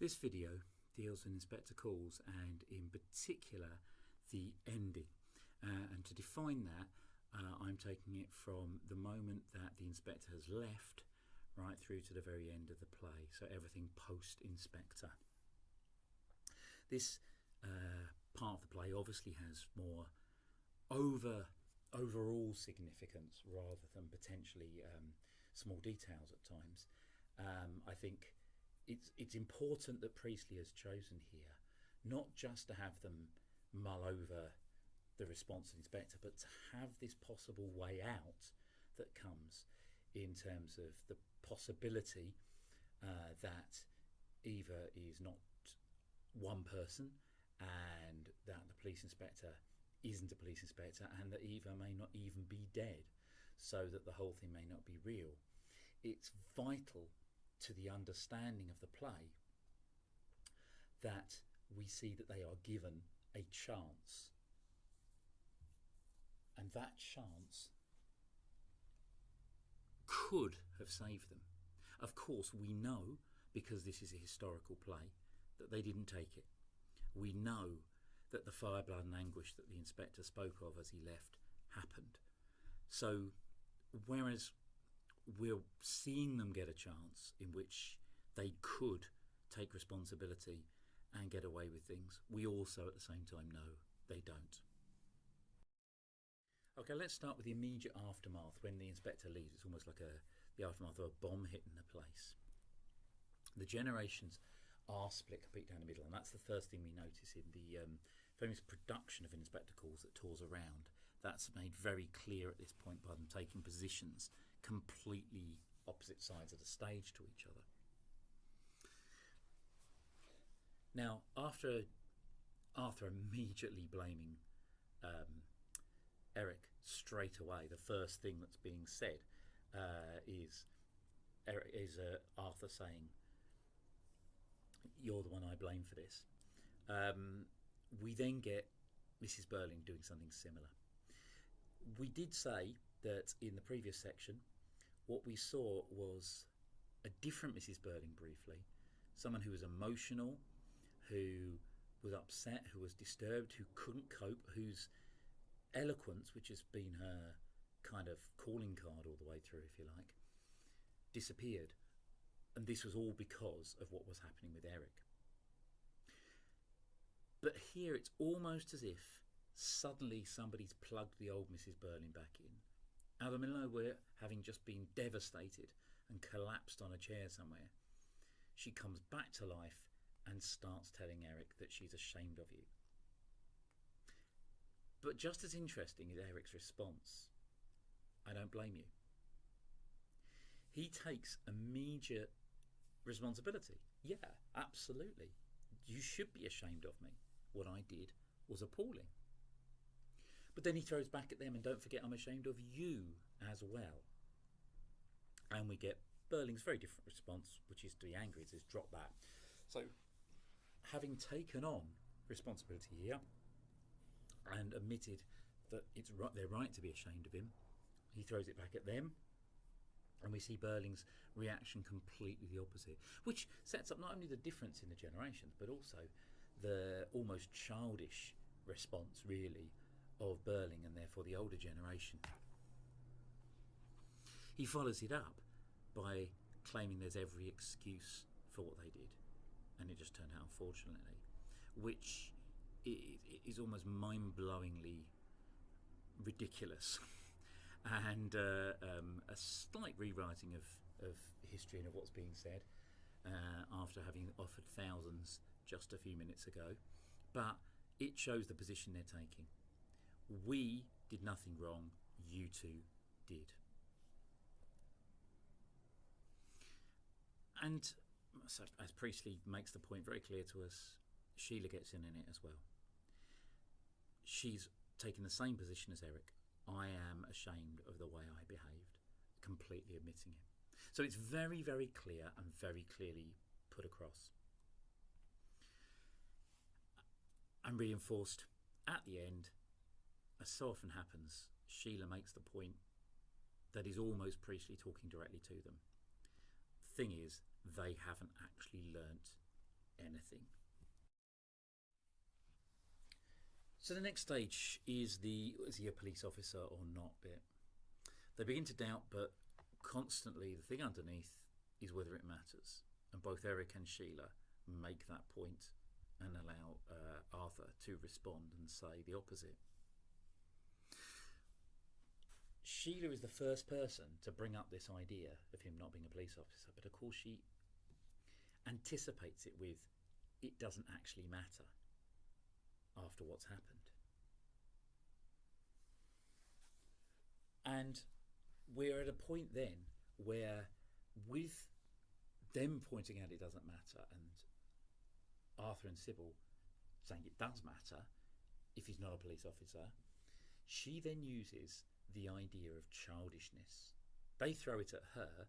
This video deals with inspector calls and in particular the ending. And to define that, I'm taking it from the moment that the inspector has left right through to the very end of the play, so everything post-inspector. This part of the play obviously has more overall significance rather than potentially small details at times. I think it's important that Priestley has chosen here not just to have them mull over the response of the inspector, but to have this possible way out that comes in terms of the possibility that Eva is not one person and that the police inspector isn't a police inspector and that Eva may not even be dead, so that the whole thing may not be real. It's vital to the understanding of the play that we see that they are given a chance, and that chance could have saved them. Of course, we know, because this is a historical play, that they didn't take it. We know that the fire, blood and anguish that the inspector spoke of as he left happened. So whereas we're seeing them get a chance in which they could take responsibility and get away with things, we also at the same time know they don't. Okay, let's start with the immediate aftermath. When the inspector leaves, it's almost like the aftermath of a bomb hitting the place. The generations are split completely down the middle, and that's the first thing we notice in the famous production of Inspector Calls that tours around. That's made very clear at this point by them taking positions completely opposite sides of the stage to each other. Now, after Arthur immediately blaming Eric straight away, the first thing that's being said is Arthur saying, "You're the one I blame for this." We then get Mrs. Burling doing something similar. We did say that in the previous section what we saw was a different Mrs. Burling briefly, someone who was emotional, who was upset, who was disturbed, who couldn't cope, whose eloquence, which has been her kind of calling card all the way through, if you like, disappeared. And this was all because of what was happening with Eric. But here it's almost as if suddenly somebody's plugged the old Mrs. Burling back in. Out of nowhere, having just been devastated and collapsed on a chair somewhere, she comes back to life and starts telling Eric that she's ashamed of you. But just as interesting is Eric's response. "I don't blame you." He takes immediate responsibility. "Yeah, absolutely. You should be ashamed of me. What I did was appalling." But then he throws back at them, "And don't forget, I'm ashamed of you as well." And we get Burling's very different response, which is to be angry. It says, "Drop that." So, having taken on responsibility here and admitted that they're right to be ashamed of him, he throws it back at them. And we see Burling's reaction completely the opposite, which sets up not only the difference in the generations, but also the almost childish response, really, of Burling and therefore the older generation. He follows it up by claiming there's every excuse for what they did, and it just turned out unfortunately, which is almost mind-blowingly ridiculous. And a slight rewriting of history and of what's being said after having offered thousands just a few minutes ago. But it shows the position they're taking. We did nothing wrong, you two did. And so, as Priestley makes the point very clear to us, Sheila gets in it as well. She's taking the same position as Eric. "I am ashamed of the way I behaved," completely admitting it. So it's very, very clear and very clearly put across. And reinforced at the end, as so often happens, Sheila makes the point that is almost Priestley talking directly to them. The thing is, they haven't actually learnt anything. So the next stage is he a police officer or not bit. They begin to doubt, but constantly the thing underneath is whether it matters. And both Eric and Sheila make that point and allow Arthur to respond and say the opposite. Sheila is the first person to bring up this idea of him not being a police officer, but of course she anticipates it with, it doesn't actually matter after what's happened. And we're at a point then where, with them pointing out it doesn't matter and Arthur and Sybil saying it does matter if he's not a police officer, she then uses the idea of childishness. They throw it at her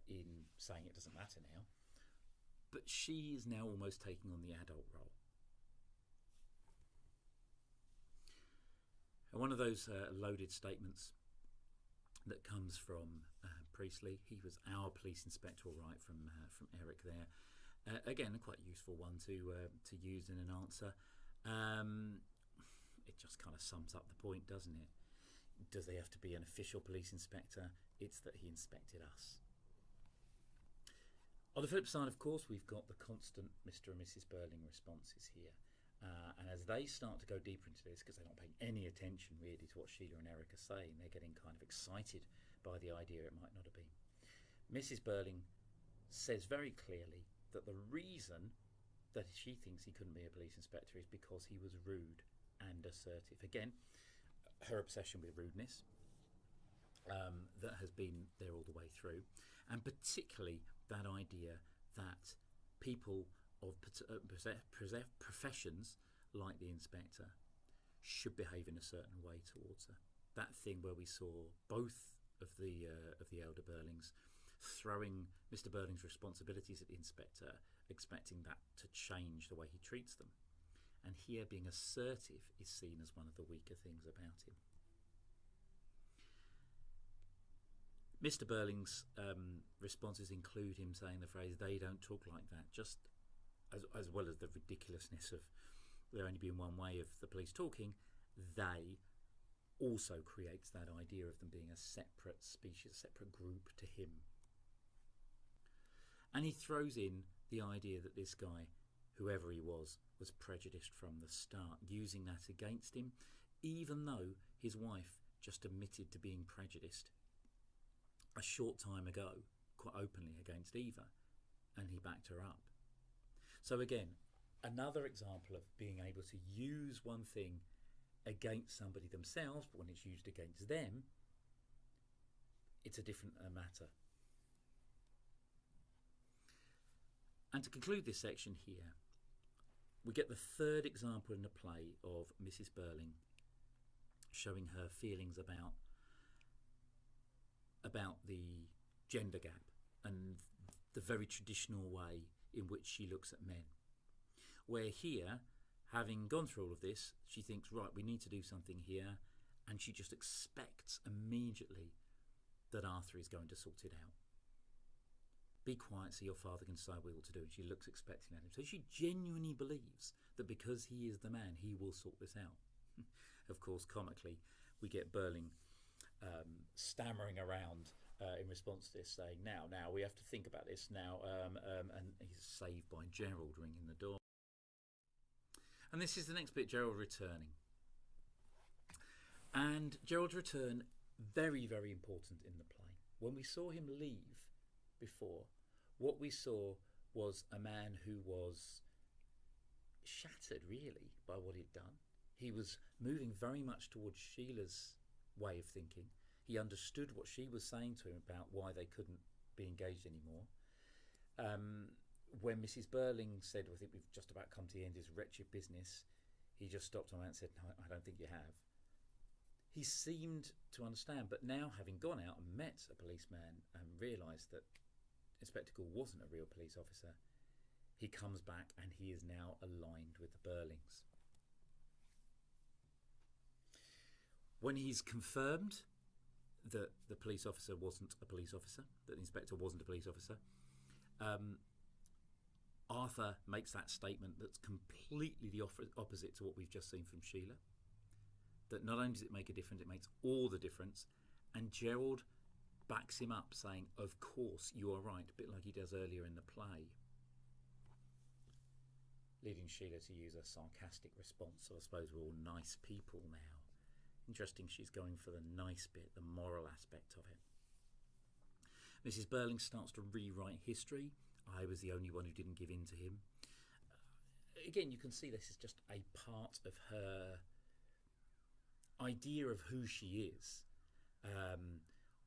in saying it doesn't matter now, but she is now almost taking on the adult role. And one of those loaded statements that comes from Priestley, he was our police inspector, all right, from Eric there. Again, a quite useful one to use in an answer. It just kind of sums up the point, doesn't it? Does he have to be an official police inspector? It's that he inspected us. On the flip side, of course, we've got the constant Mr. and Mrs. Burling responses here. And as they start to go deeper into this, because they're not paying any attention really to what Sheila and Eric are saying, they're getting kind of excited by the idea it might not have been. Mrs. Burling says very clearly that the reason that she thinks he couldn't be a police inspector is because he was rude and assertive. Again, her obsession with rudeness that has been there all the way through, and particularly that idea that people of professions like the inspector should behave in a certain way towards her. That thing where we saw both of the elder Burlings throwing Mr. Burling's responsibilities at the inspector, expecting that to change the way he treats them. And here being assertive is seen as one of the weaker things about him. Mr. Burling's responses include him saying the phrase, "They don't talk like that," just as well as the ridiculousness of there only being one way of the police talking. They also creates that idea of them being a separate species, a separate group to him. And he throws in the idea that this guy, whoever he was prejudiced from the start, using that against him, even though his wife just admitted to being prejudiced a short time ago, quite openly against Eva, and he backed her up. So again, another example of being able to use one thing against somebody themselves, but when it's used against them, it's a different matter. And to conclude this section here, we get the third example in the play of Mrs. Burling showing her feelings about the gender gap and the very traditional way in which she looks at men. Where here, having gone through all of this, she thinks, right, we need to do something here, and she just expects immediately that Arthur is going to sort it out. Be quiet so your father can decide what to do. And she looks expecting at him. So she genuinely believes that because he is the man, he will sort this out. Of course, comically, we get Burling stammering around in response to this, saying, now, we have to think about this now. And he's saved by Gerald ringing the door. And this is the next bit, Gerald returning. And Gerald's return, very, very important in the play. When we saw him leave before, what we saw was a man who was shattered, really, by what he'd done. He was moving very much towards Sheila's way of thinking. He understood what she was saying to him about why they couldn't be engaged anymore. When Mrs. Burling said, I think we've just about come to the end of this wretched business, he just stopped on and said, no, I don't think you have. He seemed to understand, but now having gone out and met a policeman and realised that Inspector Gould wasn't a real police officer, he comes back and he is now aligned with the Burlings. When he's confirmed that the police officer wasn't a police officer, that the inspector wasn't a police officer, Arthur makes that statement that's completely the opposite to what we've just seen from Sheila. That not only does it make a difference, it makes all the difference. And Gerald backs him up, saying, of course, you are right, a bit like he does earlier in the play. Leading Sheila to use a sarcastic response, so I suppose we're all nice people now. Interesting, she's going for the nice bit, the moral aspect of it. Mrs. Burling starts to rewrite history. I was the only one who didn't give in to him. Again, you can see this is just a part of her idea of who she is.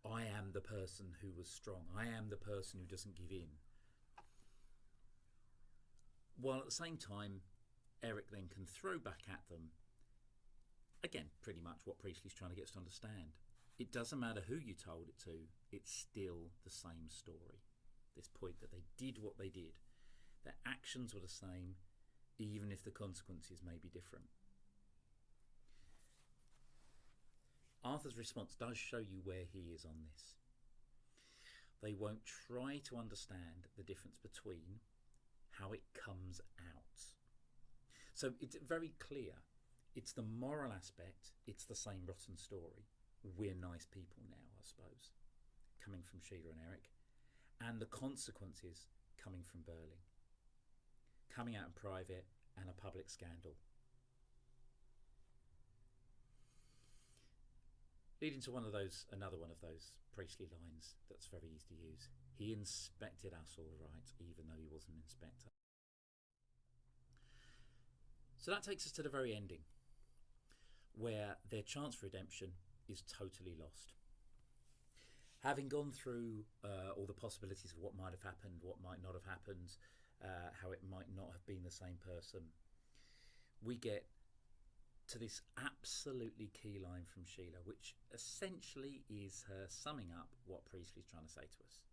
I am the person who was strong. I am the person who doesn't give in. While at the same time, Eric then can throw back at them, again, pretty much what Priestley's trying to get us to understand. It doesn't matter who you told it to, it's still the same story. This point that they did what they did. Their actions were the same, even if the consequences may be different. Arthur's response does show you where he is on this. They won't try to understand the difference between how it comes out. So it's very clear. It's the moral aspect. It's the same rotten story. We're nice people now, I suppose, coming from Sheila and Eric. And the consequences coming from Burling. Coming out in private and a public scandal. Leading to another one of those Priestley lines that's very easy to use. He inspected us all right, even though he wasn't an inspector. So that takes us to the very ending, where their chance for redemption is totally lost. Having gone through all the possibilities of what might have happened, what might not have happened, how it might not have been the same person, we get to this absolutely key line from Sheila, which essentially is her summing up what Priestley's trying to say to us.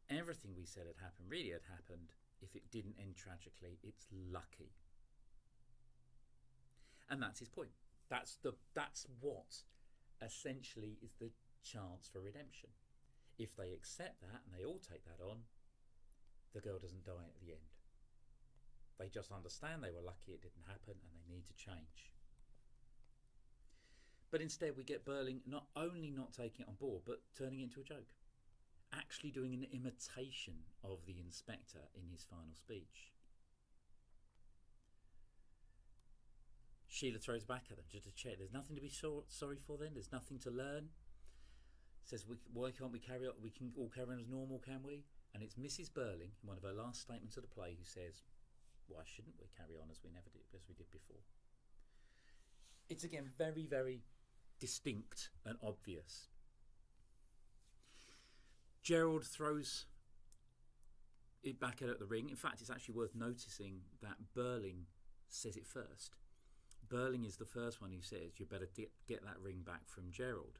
Everything we said had happened really had happened. If it didn't end tragically, it's lucky. And that's his point. That's what essentially is the chance for redemption. If they accept that and they all take that on, the girl doesn't die at the end. They just understand they were lucky it didn't happen and they need to change. But instead we get Burling not only not taking it on board, but turning it into a joke. Actually doing an imitation of the inspector in his final speech. Sheila throws back at them just to check. There's nothing to be sorry for then. There's nothing to learn. Says, why can't we carry on? We can all carry on as normal, can we? And it's Mrs. Burling, in one of her last statements of the play, who says, why shouldn't we carry on as we did before? It's again very, very distinct and obvious. Gerald throws it back at the ring. In fact, it's actually worth noticing that Burling says it first. Burling is the first one who says, you better get that ring back from Gerald,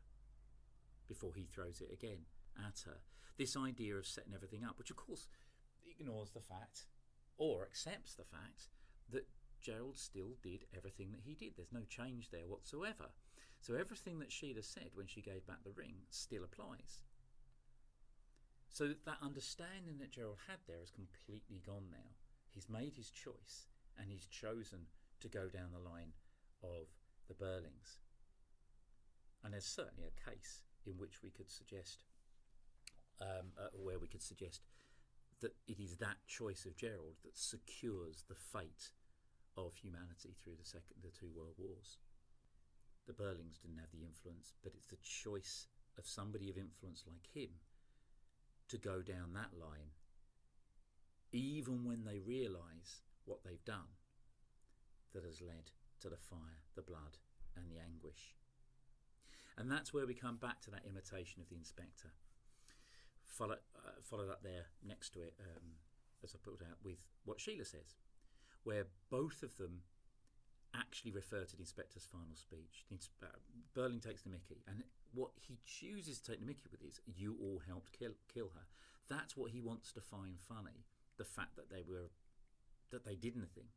before he throws it again at her. This idea of setting everything up, which of course ignores the fact, or accepts the fact, that Gerald still did everything that he did. There's no change there whatsoever. So everything that Sheila said when she gave back the ring still applies. So that understanding that Gerald had there is completely gone now. He's made his choice and he's chosen to go down the line of the Burlings. And there's certainly a case in which we could suggest, where we could suggest that it is that choice of Gerald that secures the fate of humanity through the two world wars. The Burlings didn't have the influence, but it's the choice of somebody of influence like him to go down that line, even when they realise what they've done, that has led to the fire, the blood and the anguish. And that's where we come back to that imitation of the inspector, followed up there next to it, as I put out, with what Sheila says, where both of them actually refer to the inspector's final speech. Burling takes the mickey, and what he chooses to take the mickey with is, you all helped kill her. That's what he wants to find funny, the fact that they did nothing.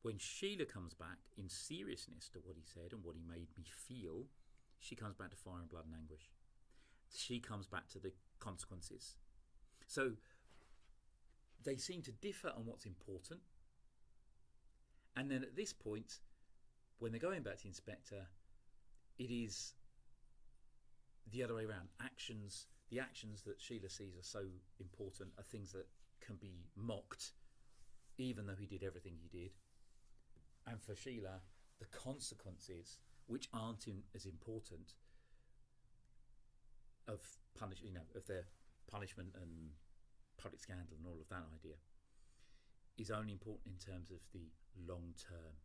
When Sheila comes back in seriousness to what he said and what he made me feel, she comes back to fire and blood and anguish. She comes back to the consequences. So they seem to differ on what's important. And then at this point, when they're going back to the inspector, it is the other way around. The actions that Sheila sees are so important are things that can be mocked, even though he did everything he did. And for Sheila, the consequences, which aren't as important, of their punishment and public scandal and all of that idea, is only important in terms of the long-term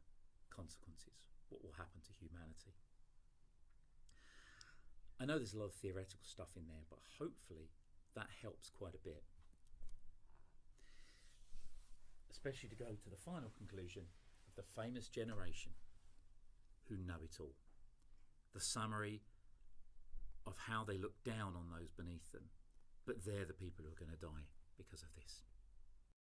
consequences, what will happen to humanity. I know there's a lot of theoretical stuff in there, but hopefully that helps quite a bit. Especially to go to the final conclusion of the famous generation who know it all. The summary of how they look down on those beneath them, but they're the people who are going to die because of this.